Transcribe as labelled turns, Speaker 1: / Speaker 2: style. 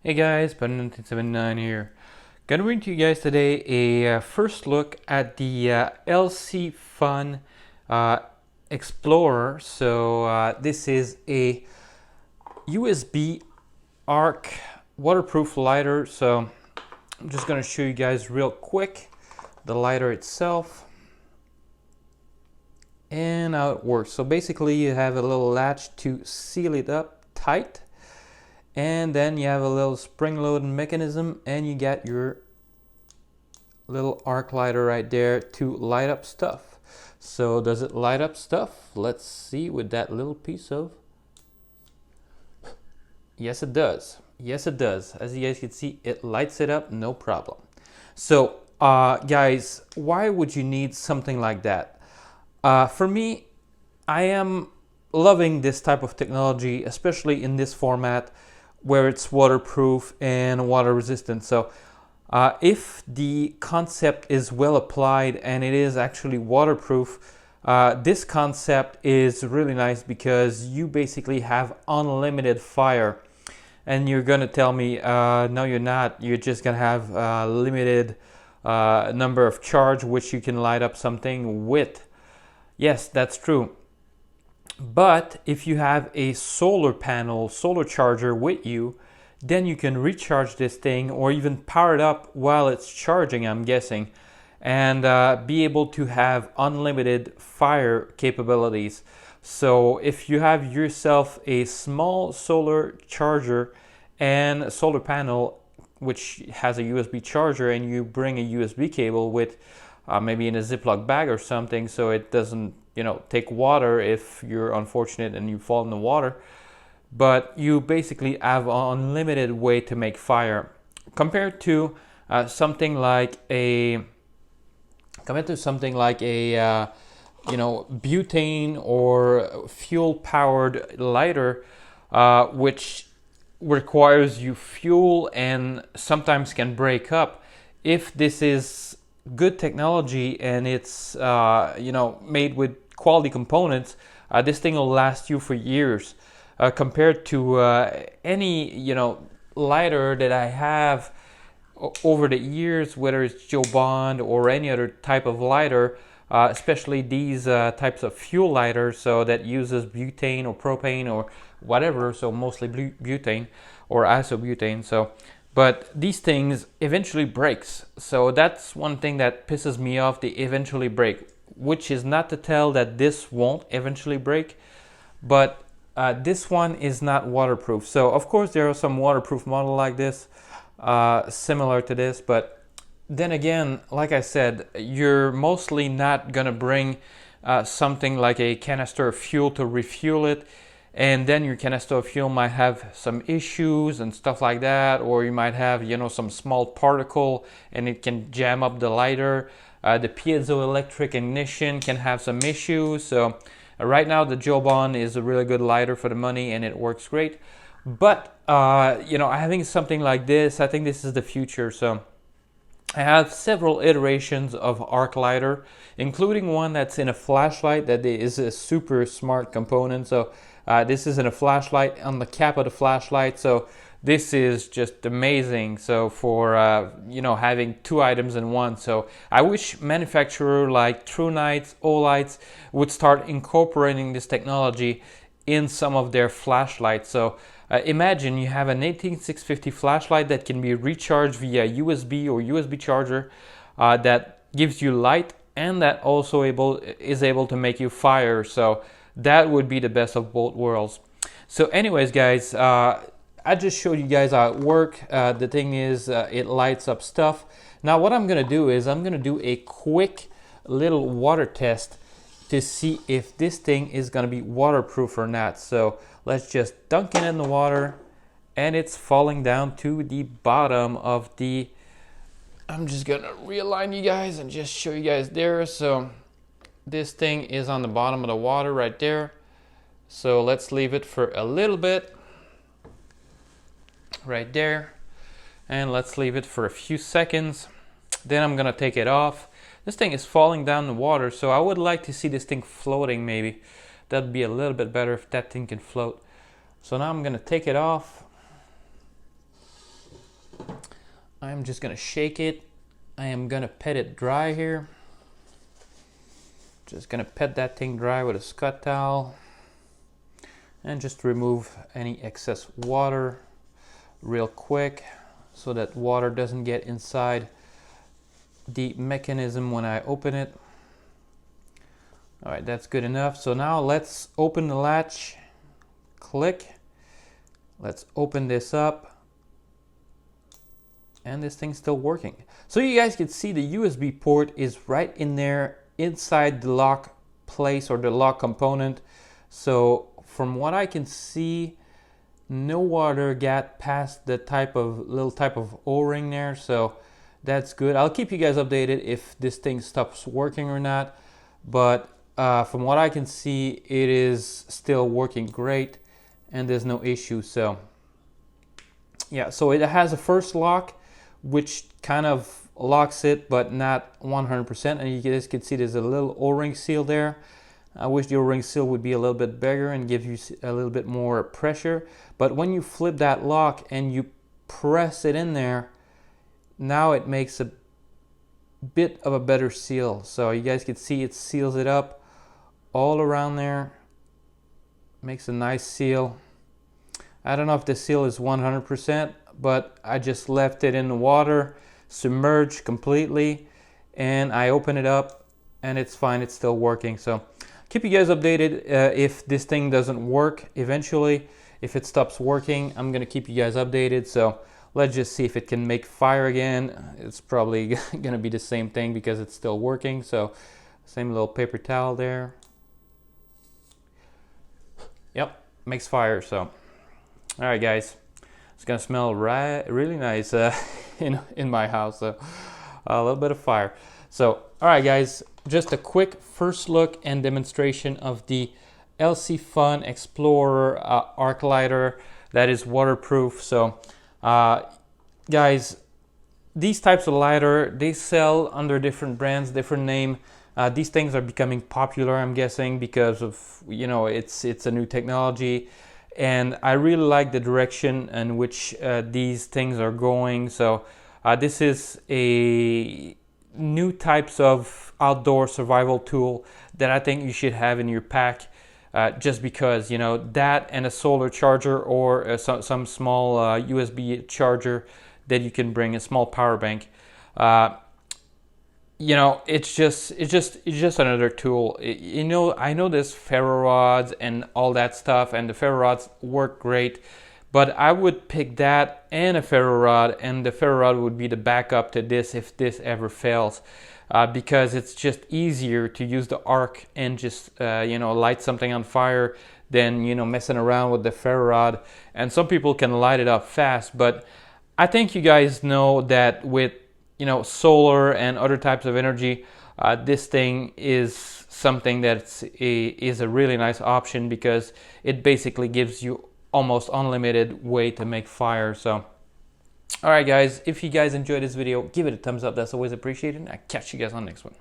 Speaker 1: Hey guys, Button1979 here. Gonna bring to you guys today a first look at the LCFUN Explorer. So this is a USB arc waterproof lighter. So I'm just gonna show you guys real quick the lighter itself and how it works. So basically you have a little latch to seal it up tight. And then you have a little spring loading mechanism and you got your little arc lighter right there to light up stuff. So does it light up stuff? Let's see with that little piece of... Yes, it does. Yes, it does. As you guys can see, it lights it up, no problem. So guys, why would you need something like that? For me, I am loving this type of technology, especially in this format where it's waterproof and water resistant. So if the concept is well applied and it is actually waterproof, this concept is really nice because you basically have unlimited fire. And you're gonna tell me, no you're not, you're just gonna have a limited number of charge which you can light up something with. Yes, that's true. But if you have a solar panel, solar charger with you, then you can recharge this thing or even power it up while it's charging, I'm guessing, and be able to have unlimited fire capabilities. So if you have yourself a small solar charger and a solar panel which has a USB charger and you bring a USB cable with maybe in a Ziploc bag or something so it doesn't take water if you're unfortunate and you fall in the water, but you basically have an unlimited way to make fire compared to something like a butane or fuel powered lighter, which requires you fuel and sometimes can break up. If this is good technology and it's made with quality components, this thing will last you for years, compared to any lighter that I have over the years, whether it's Joe Bond or any other type of lighter, especially these types of fuel lighters, so that uses butane or propane or whatever, so mostly butane or isobutane. So but these things eventually breaks. So that's one thing that pisses me off, they eventually break, which is not to tell that this won't eventually break, but this one is not waterproof. So of course there are some waterproof model like this, similar to this, but then again, like I said, you're mostly not gonna bring something like a canister of fuel to refuel it, and then your canister of fuel might have some issues and stuff like that, or you might have some small particle and it can jam up the lighter. The piezoelectric ignition can have some issues. So right now the Joe Bond is a really good lighter for the money and it works great, but having something like this, I think this is the future. So I have several iterations of arc lighter, including one that's in a flashlight that is a super smart component. So this is in a flashlight on the cap of the flashlight. So this is just amazing. So for having two items in one. So I wish manufacturer like TrueNights, Olights would start incorporating this technology in some of their flashlights. So imagine you have an 18650 flashlight that can be recharged via USB or USB charger, that gives you light and that also is able to make you fire. So that would be the best of both worlds. So anyways guys, I just showed you guys how it works. The thing is, it lights up stuff. Now what I'm gonna do is I'm gonna do a quick little water test to see if this thing is gonna be waterproof or not. So let's just dunk it in the water, and it's falling down to the bottom of the... I'm just gonna realign you guys and just show you guys there. So this thing is on the bottom of the water right there. So let's leave it for a little bit right there, and let's leave it for a few seconds. Then I'm gonna take it off. This thing is falling down the water, so I would like to see this thing floating. Maybe that'd be a little bit better if that thing can float. So now I'm gonna take it off, I'm just gonna shake it. I am gonna pet it dry here. Just gonna pet that thing dry with a Scott towel and just remove any excess water real quick so that water doesn't get inside the mechanism when I open it. All right, that's good enough. So now let's open the latch, click. Let's open this up, and this thing's still working. So you guys can see the USB port is right in there inside the lock place or the lock component. So from what I can see, no water got past the little type of O-ring there, so that's good. I'll keep you guys updated if this thing stops working or not, but from what I can see, it is still working great and there's no issue. So yeah, so it has a first lock which kind of locks it but not 100%, and you guys can see there's a little O-ring seal there. I wish the O-ring seal would be a little bit bigger and give you a little bit more pressure, but when you flip that lock and you press it in there, now it makes a bit of a better seal. So you guys can see it seals it up all around there, makes a nice seal. I don't know if the seal is 100%, but I just left it in the water, submerged completely, and I open it up and it's fine, it's still working. So keep you guys updated if this thing doesn't work eventually. If it stops working, I'm gonna keep you guys updated. So let's just see if it can make fire again. It's probably gonna be the same thing because it's still working. So same little paper towel there. Yep, makes fire. So all right guys, it's gonna smell really nice in my house. So a little bit of fire. So all right guys, just a quick first look and demonstration of the LCFUN Explorer arc lighter that is waterproof. So guys, these types of lighter, they sell under different brands, different name. These things are becoming popular, I'm guessing, because of, you know, it's a new technology, and I really like the direction in which these things are going. So this is a new types of outdoor survival tool that I think you should have in your pack, just because, you know, that and a solar charger or some small USB charger that you can bring, a small power bank. You know, it's just another tool. You know, I know there's ferro rods and all that stuff, and the ferro rods work great, but I would pick that and a ferro rod, and the ferro rod would be the backup to this if this ever fails, because it's just easier to use the arc and just you know, light something on fire than, you know, messing around with the ferro rod. And some people can light it up fast, but I think you guys know that with, you know, solar and other types of energy, this thing is something that is a really nice option, because it basically gives you almost unlimited way to make fire. So all right guys, if you guys enjoyed this video, give it a thumbs up, that's always appreciated, and I'll catch you guys on the next one.